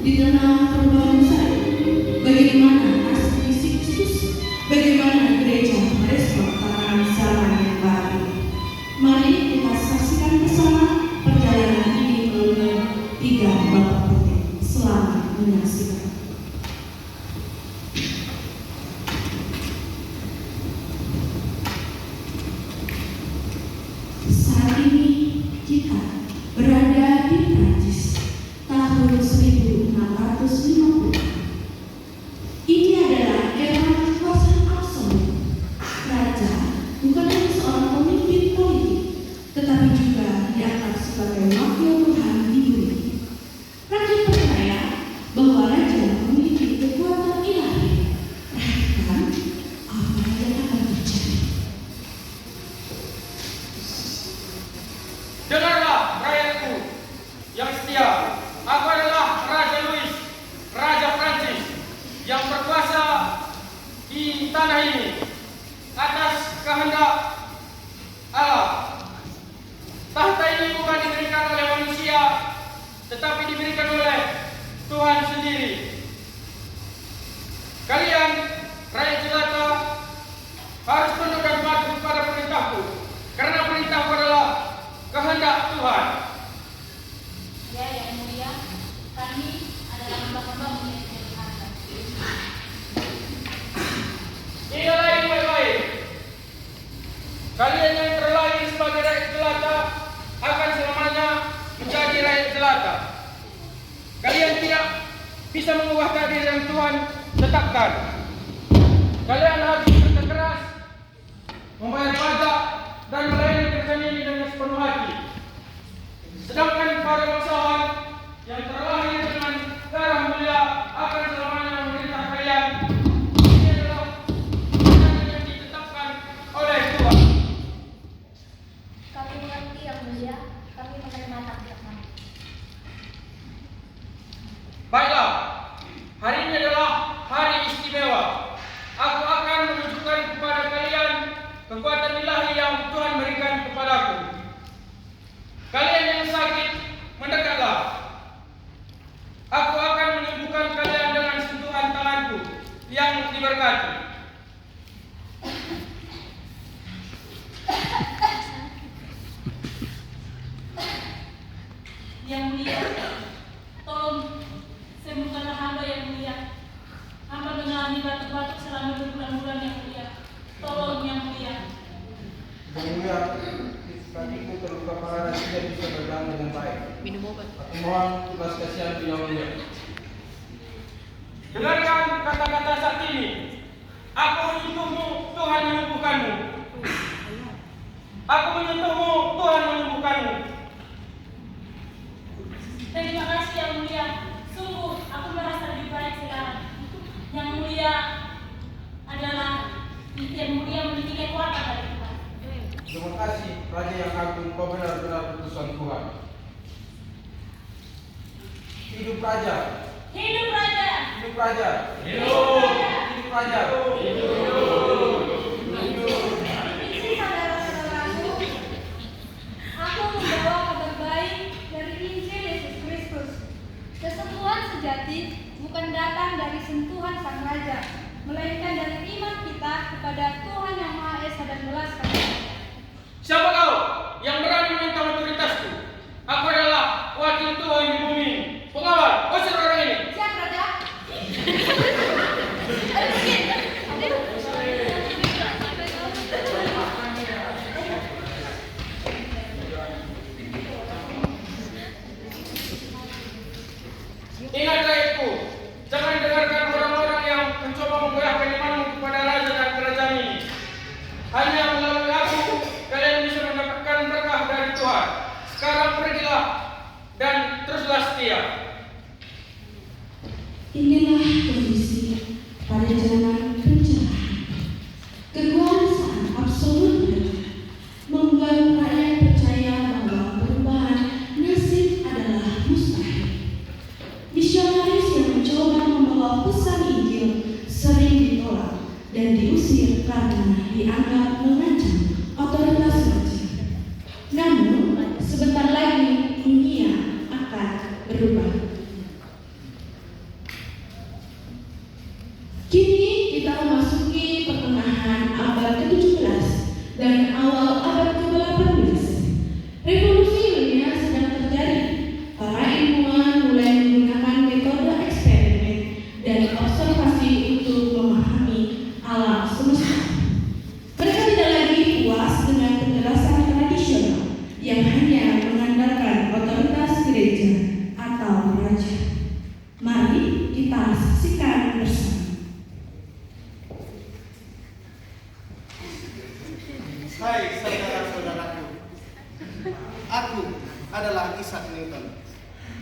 di tengah perubahan besar. Bagaimana nasib Kristus? Bagaimana gereja merespon tantangan zaman yang baru? Mari kita saksikan bersama perjalanan ini melalui 3 babak penting. Selamat menyaksikan. Saat ini kita berada di Prancis tahun 1650. Ini adalah era kekuasaan absolut. Raja bukan hanya seorang pemimpin politik, tetapi juga dianggap sebagai wakil Tuhan di bumi. Rakyat percaya bahwa raja memiliki kekuatan ilahi. Perhatikan apa yang akan terjadi. Dengarlah rakyatku yang setia. Aku adalah Raja Louis, Raja Prancis yang berkuasa di tanah ini atas kehendak Allah. Tahta ini bukan diberikan oleh manusia, tetapi diberikan oleh Tuhan sendiri. Kalian, rakyat jelata, harus tunduk dan patuh kepada perintahku, karena perintahku adalah kehendak Tuhan. Ya, yang mulia, kami adalah hamba-hamba yang Anda. Ingatlah ini baik-baik. Kalian yang terlahir sebagai rakyat jelata akan selamanya menjadi rakyat jelata. Kalian tidak bisa mengubah takdir yang Tuhan tetapkan. Kalian harus bekerja keras, membayar pajak, dan melayani kerjaan ini dengan sepenuh hati. Sedangkan para bangsawan yang terlahir dengan darah mulia akan selamanya memerintah kalian. Ini adalah perintah yang ditetapkan oleh Tuhan. Kami mengerti yang mulia, kami menerima takdir kami. Baiklah, hari ini adalah hari istimewa. Aku akan menunjukkan kepada kalian kekuatan ilahi yang Tuhan berikan kepadaku. Kalian yang sakit, mendekatlah. Aku akan menyembuhkan kalian dengan sentuhan tanganku yang diberkati. Yang mulia, tolong sembuhkanlah hamba yang mulia. Hamba mengalami batuk-batuk selama berbulan-bulan yang mulia. Tolong yang mulia. Yang mulia, kakiku terluka parah dan tidak bisa berjalan dengan baik. Minum obat. Aku mohon belas kasihan yang mulia. Dengarkan kata-kata saat ini. Aku menyentuhmu, Tuhan menyembuhkanmu. Aku menyentuhmu, Tuhan menyembuhkanmu. Terima kasih yang mulia. Sungguh aku merasa lebih baik sekarang. Yang mulia adalah yang mulia memiliki kekuatan dari Tuhan. Terima kasih, Raja yang agung, kau benar-benar putusan Tuhan. Hidup Raja! Hidup Raja! Hidup Raja! Hidup! Hidup Raja! Permisi saudara-saudaraku, aku membawa kabar baik dari Injil Yesus Kristus. Kesembuhan sejati bukan datang dari sentuhan Sang Raja, melainkan dari iman kita kepada Tuhan yang Maha Esa dan belas kasihan. Siapa kau yang berani meminta otoritasku? Aku adalah wakil Tuhan di bumi. Pengawal, usir orang ini. Siap, Raja? Ayo pergi. Ingat rakyatku, jangan dengarkan orang-orang yang mencoba menggoyahkan imanmu kepada raja dan kerajaan ini. Hanya melalui aku, kalian bisa mendapatkan berkah dari Tuhan. Sekarang pergilah dan teruslah setia. Inilah kondisi pada zaman pencerahan. Kekuasaan absolut membuat rakyat percaya bahwa perubahan nasib adalah mustahil. Misionaris yang mencoba membawa pesan Injil sering ditolak dan diusir karena dianggap mengancam otoritas raja. Namun, sebentar lagi dunia akan berubah. Kini kita memasuki pertengahan abad ke-17 dan awal abad ke-18. Revolusi ilmiah sedang terjadi. Para ilmuwan mulai menggunakan metode eksperimen dan observasi untuk memahami alam semesta. Mereka tidak lagi puas dengan penjelasan tradisional yang hanya mengandalkan otoritas gereja atau raja. Mari kita saksikan bersama. Hai saudara-saudaraku, aku adalah Isaac Newton.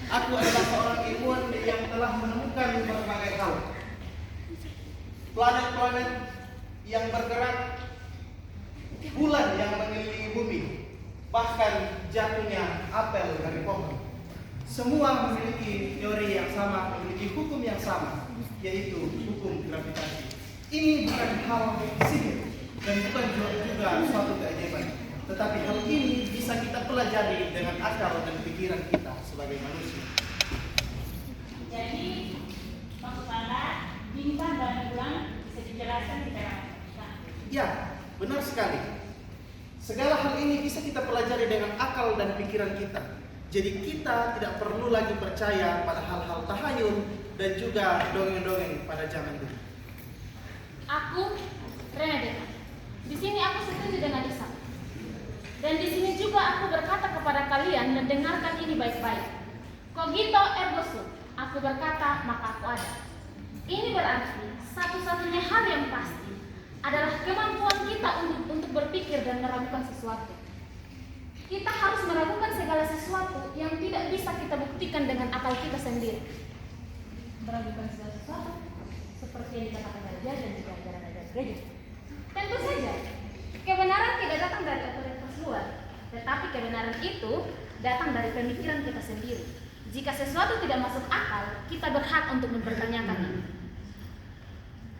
Aku adalah seorang ilmuwan yang telah menemukan berbagai hal. Planet-planet yang bergerak, bulan yang mengelilingi bumi, bahkan jatuhnya apel dari pohon. Semua memiliki teori yang sama, memiliki hukum yang sama, yaitu hukum gravitasi. Ini bukan hal sihir dan bukan juga suatu keajaiban, tetapi hal ini bisa kita pelajari dengan akal dan pikiran kita sebagai manusia. Jadi, maksud Anda, bintang dan bulan bisa dijelaskan secara fisika? Ya, benar sekali. Segala hal ini bisa kita pelajari dengan akal dan pikiran kita. Jadi kita tidak perlu lagi percaya pada hal-hal tahayul dan juga dongeng-dongeng pada zaman dulu. Aku, Renata. Di sini aku setuju dengan Isa. Dan di sini juga aku berkata kepada kalian dan dengarkan ini baik-baik. Cogito ergo sum. Aku berkata maka aku ada. Ini berarti satu-satunya hal yang pasti adalah kemampuan kita untuk berpikir dan meragukan sesuatu. Kita harus meragukan segala sesuatu yang tidak bisa kita buktikan dengan akal kita sendiri. Meragukan segala sesuatu seperti yang dikatakan raja dan juga ajaran-ajaran gereja. Tentu saja, kebenaran tidak datang dari otoritas luar, tetapi kebenaran itu datang dari pemikiran kita sendiri. Jika sesuatu tidak masuk akal, kita berhak untuk mempertanyakannya.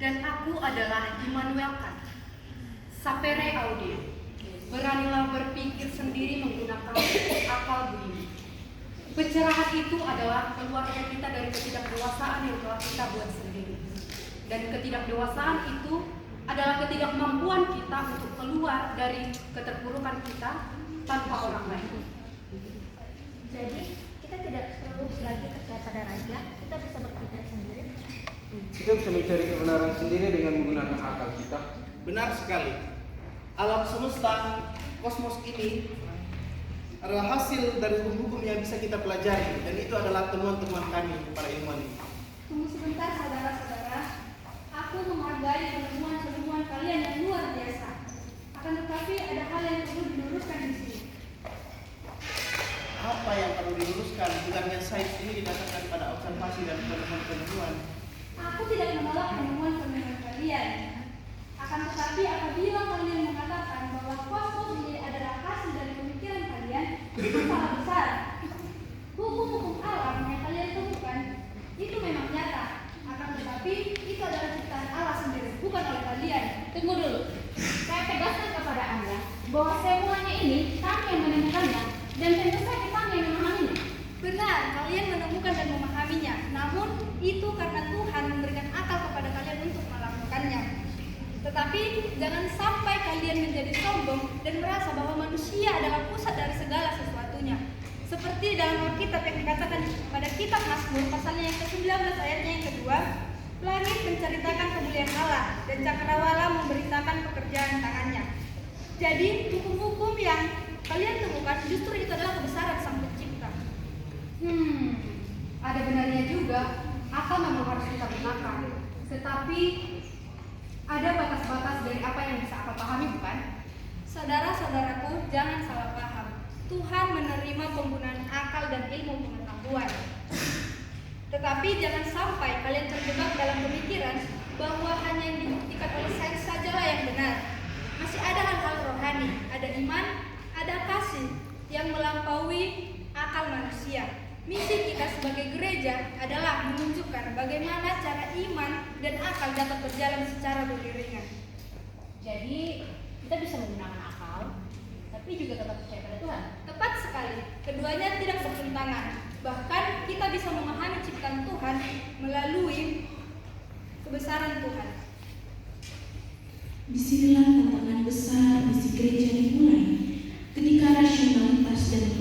Dan aku adalah Immanuel Kant. Sapere aude. Beranilah berpikir sendiri menggunakan akal budi. Pencerahan itu adalah keluarnya kita dari ketidakdewasaan yang telah kita buat sendiri. Dan ketidakdewasaan itu adalah ketidakmampuan kita untuk keluar dari keterpurukan kita tanpa orang lain. Jadi kita tidak perlu lagi percaya pada raja, kita bisa berpikir sendiri. Kita bisa mencari kebenaran sendiri dengan menggunakan akal kita. Benar sekali. Alam semesta, kosmos ini adalah hasil dari hukum-hukum yang bisa kita pelajari, dan itu adalah temuan-temuan kami para ilmuwan ini. Tunggu sebentar saudara-saudara, aku menghargai penemuan-penemuan kalian yang luar biasa. Akan tetapi ada hal yang perlu diluruskan di sini. Apa yang perlu diluruskan? Bukannya sains ini didasarkan pada observasi dan penemuan-penemuan. Aku tidak menolak penemuan-penemuan kalian. Akan tetapi apabila kalian mengatakan bahwa kosmos ini adalah hasil dari pemikiran kalian, itu salah besar. Hukum-hukum alam yang kalian temukan itu memang nyata. Akan tetapi itu adalah ciptaan Allah sendiri, bukan oleh kalian. Tunggu dulu. Saya tegaskan kepada Anda bahwa semuanya ini kami yang menemukannya dan tentu saja kami yang memahaminya. Benar, kalian menemukan dan memahaminya. Namun itu karena Tuhan memberikan akal kepada kalian untuk melakukannya. Tetapi jangan sampai kalian menjadi sombong dan merasa bahwa manusia adalah pusat dari segala sesuatunya. Seperti dalam Alkitab yang dikatakan pada kitab Mazmur pasalnya yang ke-19 ayatnya yang kedua, langit menceritakan kemuliaan Allah dan cakrawala memberitakan pekerjaan tangannya. Jadi hukum-hukum yang kalian temukan justru itu adalah kebesaran Sang Pencipta. Ada benarnya juga, akal memang harus kita gunakan. Tetapi ada batas-batas dari apa yang bisa akal pahami, bukan? Saudara-saudaraku, jangan salah paham. Tuhan menerima penggunaan akal dan ilmu pengetahuan. Tetapi jangan sampai kalian terjebak dalam pemikiran bahwa hanya yang dibuktikan oleh sains sajalah yang benar. Masih ada hal-hal rohani, ada iman, ada kasih yang melampaui akal manusia. Misi kita sebagai gereja adalah menunjukkan bagaimana cara iman dan akal dapat berjalan secara beriringan. Jadi kita bisa menggunakan akal, tapi juga tetap percaya pada Tuhan. Tepat sekali, keduanya tidak bertentangan. Bahkan kita bisa memahami ciptaan Tuhan melalui kebesaran Tuhan. Disinilah tantangan besar misi gereja dimulai ketika rasionalitas dan